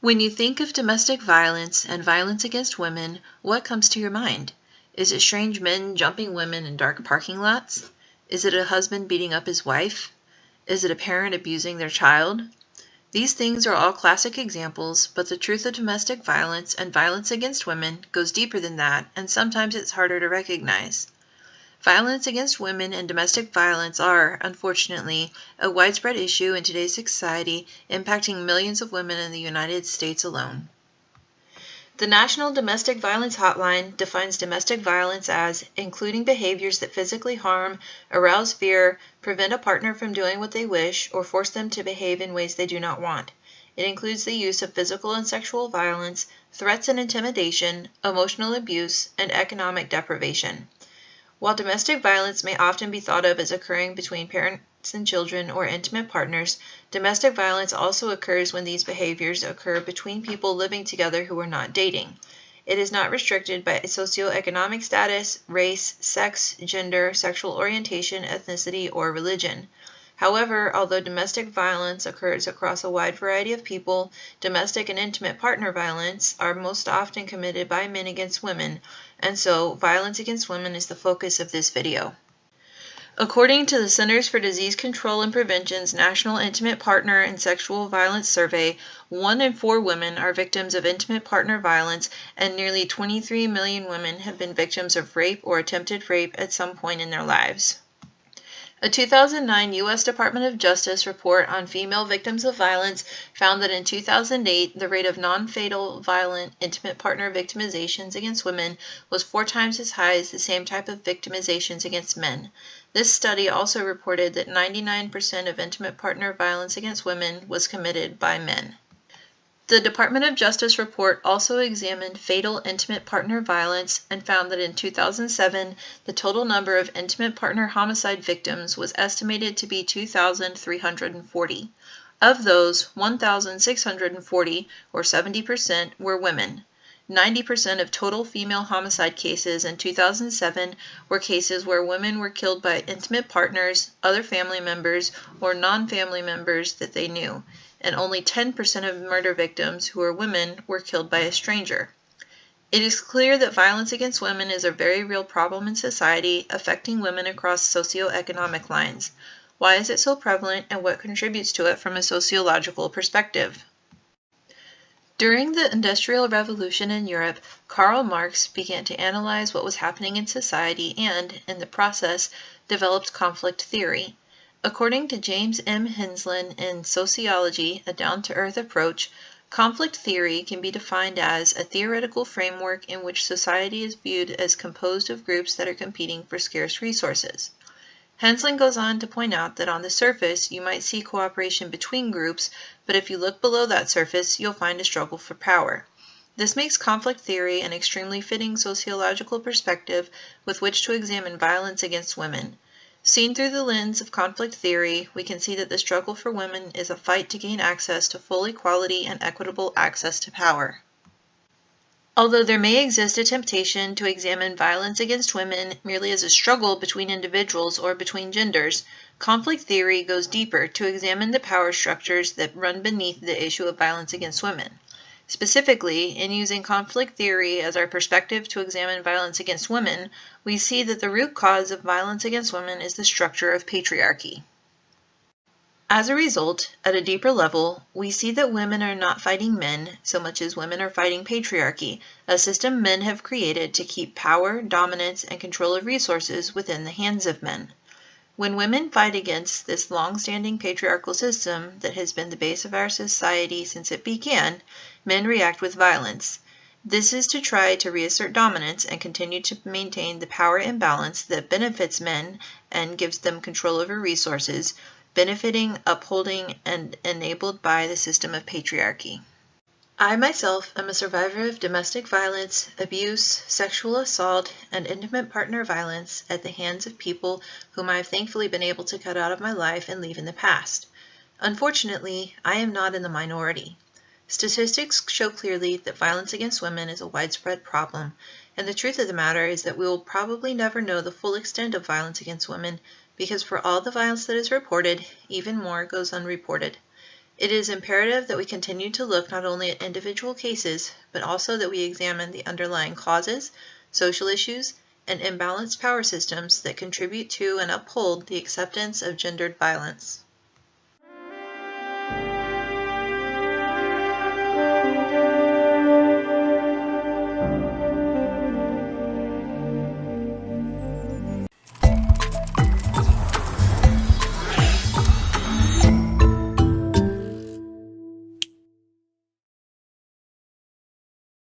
When you think of domestic violence and violence against women, what comes to your mind? Is it strange men jumping women in dark parking lots? Is it a husband beating up his wife? Is it a parent abusing their child? These things are all classic examples, but the truth of domestic violence and violence against women goes deeper than that, and sometimes it's harder to recognize. Violence against women and domestic violence are, unfortunately, a widespread issue in today's society, impacting millions of women in the United States alone. The National Domestic Violence Hotline defines domestic violence as including behaviors that physically harm, arouse fear, prevent a partner from doing what they wish, or force them to behave in ways they do not want. It includes the use of physical and sexual violence, threats and intimidation, emotional abuse, and economic deprivation. While domestic violence may often be thought of as occurring between parents and children or intimate partners, domestic violence also occurs when these behaviors occur between people living together who are not dating. It is not restricted by socioeconomic status, race, sex, gender, sexual orientation, ethnicity, or religion. However, although domestic violence occurs across a wide variety of people, domestic and intimate partner violence are most often committed by men against women, and so violence against women is the focus of this video. According to the Centers for Disease Control and Prevention's National Intimate Partner and Sexual Violence Survey, 1 in 4 women are victims of intimate partner violence, and nearly 23 million women have been victims of rape or attempted rape at some point in their lives. A 2009 U.S. Department of Justice report on female victims of violence found that in 2008, the rate of non-fatal violent intimate partner victimizations against women was 4 times as high as the same type of victimizations against men. This study also reported that 99% of intimate partner violence against women was committed by men. The Department of Justice report also examined fatal intimate partner violence and found that in 2007, the total number of intimate partner homicide victims was estimated to be 2,340. Of those, 1,640, or 70%, were women. 90% of total female homicide cases in 2007 were cases where women were killed by intimate partners, other family members, or non-family members that they knew, and only 10% of murder victims who are women were killed by a stranger. It is clear that violence against women is a very real problem in society, affecting women across socioeconomic lines. Why is it so prevalent, and what contributes to it from a sociological perspective? During the Industrial Revolution in Europe, Karl Marx began to analyze what was happening in society and, in the process, developed conflict theory. According to James M. Henslin in Sociology, a down-to-earth approach, conflict theory can be defined as a theoretical framework in which society is viewed as composed of groups that are competing for scarce resources. Henslin goes on to point out that on the surface you might see cooperation between groups, but if you look below that surface, you'll find a struggle for power. This makes conflict theory an extremely fitting sociological perspective with which to examine violence against women. Seen through the lens of conflict theory, we can see that the struggle for women is a fight to gain access to full equality and equitable access to power. Although there may exist a temptation to examine violence against women merely as a struggle between individuals or between genders, conflict theory goes deeper to examine the power structures that run beneath the issue of violence against women. Specifically, in using conflict theory as our perspective to examine violence against women, we see that the root cause of violence against women is the structure of patriarchy. As a result, at a deeper level, we see that women are not fighting men so much as women are fighting patriarchy, a system men have created to keep power, dominance, and control of resources within the hands of men. When women fight against this long-standing patriarchal system that has been the base of our society since it began, men react with violence. This is to try to reassert dominance and continue to maintain the power imbalance that benefits men and gives them control over resources, benefiting, upholding, and enabled by the system of patriarchy. I myself am a survivor of domestic violence, abuse, sexual assault, and intimate partner violence at the hands of people whom I have thankfully been able to cut out of my life and leave in the past. Unfortunately, I am not in the minority. Statistics show clearly that violence against women is a widespread problem, and the truth of the matter is that we will probably never know the full extent of violence against women because for all the violence that is reported, even more goes unreported. It is imperative that we continue to look not only at individual cases, but also that we examine the underlying causes, social issues, and imbalanced power systems that contribute to and uphold the acceptance of gendered violence.